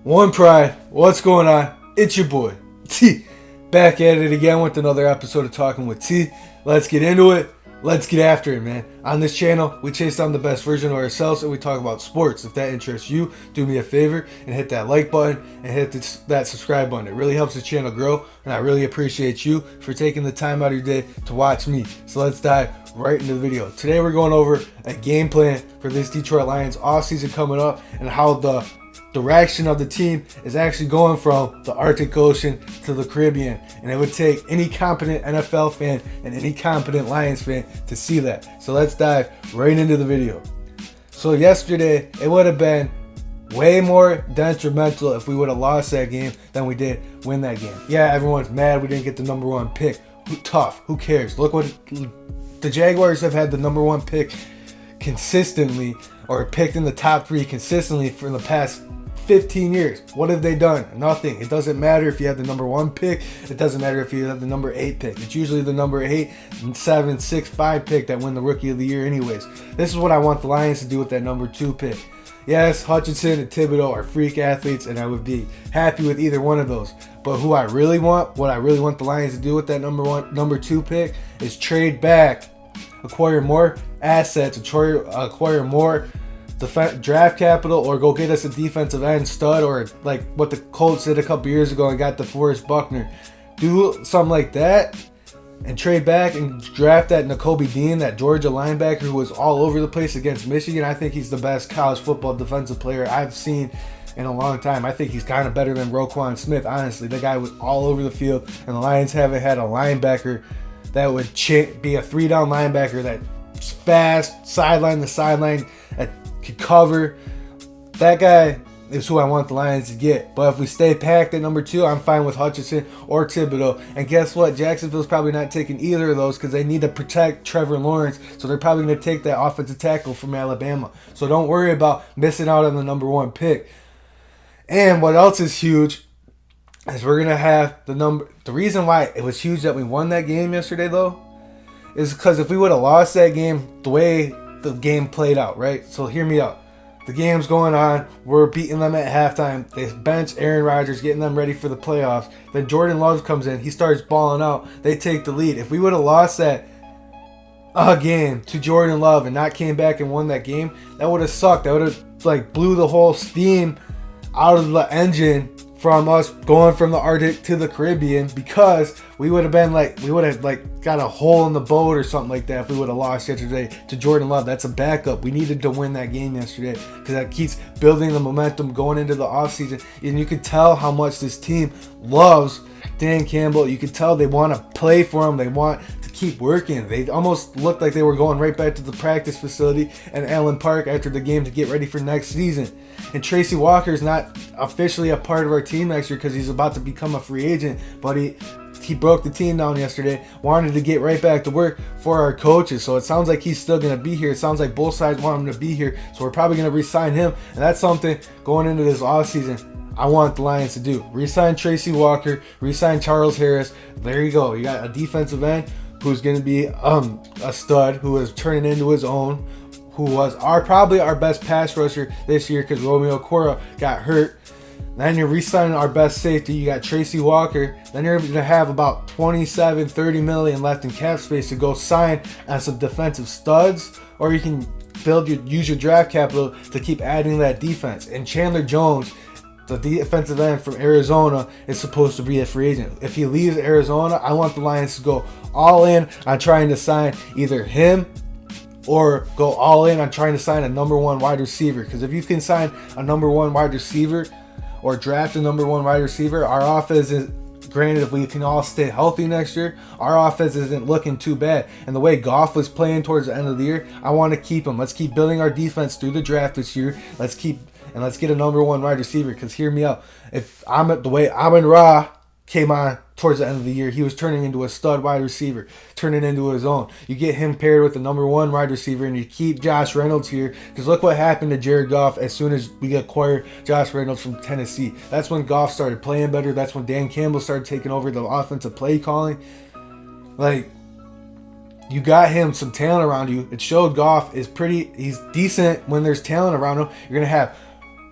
One Pride, what's going on? It's your boy, T. Back at it again with another episode of Talking with T. Let's get into it. Let's get after it, man. On this channel, we chase down the best version of ourselves and we talk about sports. If that interests you, do me a favor and hit that like button and hit that subscribe button. It really helps the channel grow, and I really appreciate you for taking the time out of your day to watch me. So let's dive right into the video. Today we're going over a game plan for this Detroit Lions offseason coming up and how the direction of the team is actually going from the Arctic Ocean to the Caribbean, and it would take any competent NFL fan and any competent Lions fan to see that. So let's dive right into the video. So yesterday it would have been way more detrimental if we would have lost that game than we did win that game. Yeah, everyone's mad we didn't get the number one pick. Tough, who cares? Look what the Jaguars have had, the number one pick consistently, or picked in the top 3 consistently for the past 15 years. What have they done? Nothing. It doesn't matter if you have the number 1 pick. It doesn't matter if you have the number 8 pick. It's usually the number 8, 7, 6, 5 pick that win the Rookie of the Year anyways. This is what I want the Lions to do with that number 2 pick. Yes, Hutchinson and Thibodeau are freak athletes, and I would be happy with either one of those. But what I really want the Lions to do with that number 2 pick is trade back, acquire more assets, acquire more draft capital, or go get us a defensive end stud, or like what the Colts did a couple years ago and got DeForest Buckner. Do something like that and trade back and draft that Nakobe Dean, that Georgia linebacker who was all over the place against Michigan. I think he's the best college football defensive player I've seen in a long time. I think he's kind of better than Roquan Smith, honestly. The guy was all over the field, and the Lions haven't had a linebacker that would be a 3-down linebacker that's fast, sideline to sideline, that could cover. That guy is who I want the Lions to get. But if we stay packed at number 2, I'm fine with Hutchinson or Thibodeau. And guess what? Jacksonville's probably not taking either of those because they need to protect Trevor Lawrence. So they're probably going to take that offensive tackle from Alabama. So don't worry about missing out on the number 1 pick. And what else is huge is we're going to have the reason why it was huge that we won that game yesterday, though, is because if we would have lost that game the way the game played out, right? So hear me out. The game's going on. We're beating them at halftime. They bench Aaron Rodgers, getting them ready for the playoffs. Then Jordan Love comes in. He starts balling out. They take the lead. If we would have lost that game to Jordan Love and not came back and won that game, that would have sucked. That would have blew the whole steam out of the engine from us going from the Arctic to the Caribbean, because we would have got a hole in the boat or something like that if we would have lost yesterday to Jordan Love. That's a backup. We needed to win that game yesterday because that keeps building the momentum going into the offseason. And you could tell how much this team loves Dan Campbell. You could tell they want to play for him. They want to keep working. They almost looked like they were going right back to the practice facility and Allen Park after the game to get ready for next season. And Tracy Walker is not officially a part of our team next year because he's about to become a free agent, but he broke the team down yesterday, wanted to get right back to work for our coaches. So it sounds like he's still going to be here. It sounds like both sides want him to be here. So we're probably going to re-sign him. And that's something going into this offseason I want the Lions to do. Re-sign Tracy Walker, re-sign Charles Harris. There you go. You got a defensive end who's going to be a stud, who is turning into his own, who was probably our best pass rusher this year because Romeo Cora got hurt. Then you're re-signing our best safety. You got Tracy Walker. Then you're going to have about $27-30 million left in cap space to go sign on some defensive studs, or you can use your draft capital to keep adding that defense. And Chandler Jones, the defensive end from Arizona, is supposed to be a free agent. If he leaves Arizona, I want the Lions to go all in on trying to sign either him or go all in on trying to sign a number 1 wide receiver. Because if you can sign a number 1 wide receiver or draft a number 1 wide receiver, our offense is, granted, if we can all stay healthy next year, our offense isn't looking too bad. And the way Goff was playing towards the end of the year, I want to keep him. Let's keep building our defense through the draft this year. Let's get a number 1 wide receiver. Because hear me out. If the way Amon-Ra came on towards the end of the year, he was turning into a stud wide receiver, turning into his own. You get him paired with the number 1 wide receiver, and you keep Josh Reynolds here, because look what happened to Jared Goff as soon as we acquired Josh Reynolds from Tennessee. That's when Goff started playing better. That's when Dan Campbell started taking over the offensive play calling. You got him some talent around you. It showed Goff he's decent when there's talent around him. You're going to have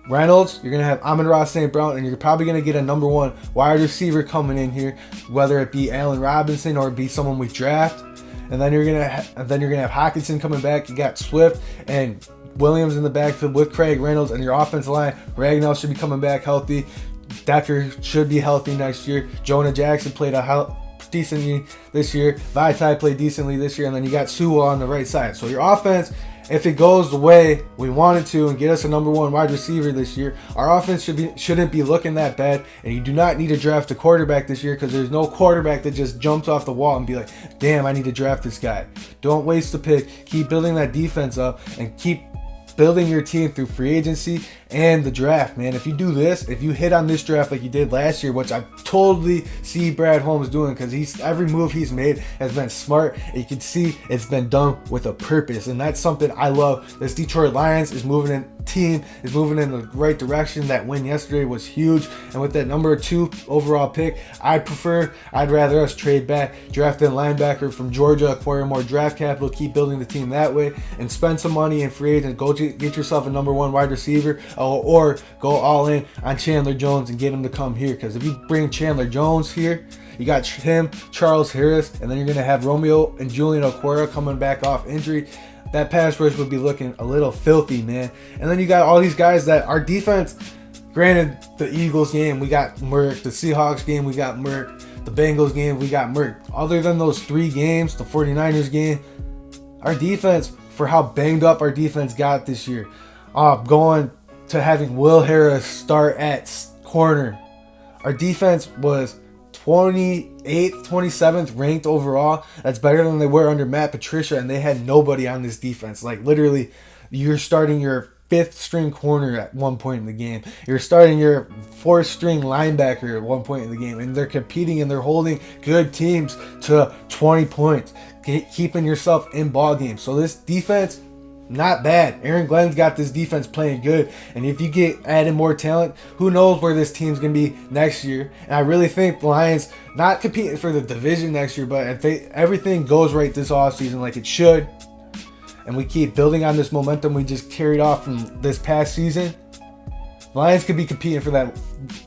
Reynolds, you're going to have Amon-Ra St. Brown, and you're probably going to get a number 1 wide receiver coming in here, whether it be Allen Robinson or it be someone we draft. And then you're going to have Hockenson coming back. You got Swift and Williams in the backfield with Craig Reynolds, and your offensive line, Ragnow should be coming back healthy. Decker should be healthy next year. Jonah Jackson played decently this year. Vaitai played decently this year, and then you got Sewell on the right side. So your offense, if it goes the way we want it to and get us a number 1 wide receiver this year, our offense shouldn't be looking that bad. And you do not need to draft a quarterback this year, because there's no quarterback that just jumps off the wall and be like, damn, I need to draft this guy. Don't waste the pick. Keep building that defense up and keep building your team through free agency and the draft, man. If you do this, if you hit on this draft like you did last year, which I totally see Brad Holmes doing, because every move he's made has been smart, and you can see it's been done with a purpose, and that's something I love. This Detroit Lions is moving in the right direction. That win yesterday was huge, and with that number 2 overall pick, I'd rather us trade back, draft a linebacker from Georgia, acquire more draft capital, keep building the team that way, and spend some money in free agent. Go get yourself a number 1 wide receiver, or go all in on Chandler Jones and get him to come here. Because if you bring Chandler Jones here, you got him, Charles Harris, and then you're going to have Romeo and Julian Okwara coming back off injury. That pass rush would be looking a little filthy, man. And then you got all these guys that our defense, granted, the Eagles game, we got murked. The Seahawks game, we got murked. The Bengals game, we got murked. Other than those 3 games, the 49ers game, our defense, for how banged up our defense got this year, going to having Will Harris start at corner, our defense was 28th, 27th ranked overall. That's better than they were under Matt Patricia, and they had nobody on this defense. Like, literally, you're starting your 5th string corner at one point in the game. You're starting your 4th string linebacker at one point in the game, and they're competing and they're holding good teams to 20 points, keeping yourself in ball games. So this defense, not bad. Aaron Glenn's got this defense playing good, and if you get added more talent, who knows where this team's gonna be next year. And I really think the Lions not competing for the division next year, but if everything goes right this offseason like it should, and we keep building on this momentum we just carried off from this past season, Lions could be competing for that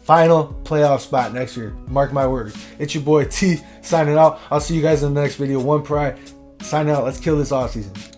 final playoff spot next year. Mark my words. It's your boy T signing out. I'll see you guys in the next video. One Pride signing out. Let's kill this offseason.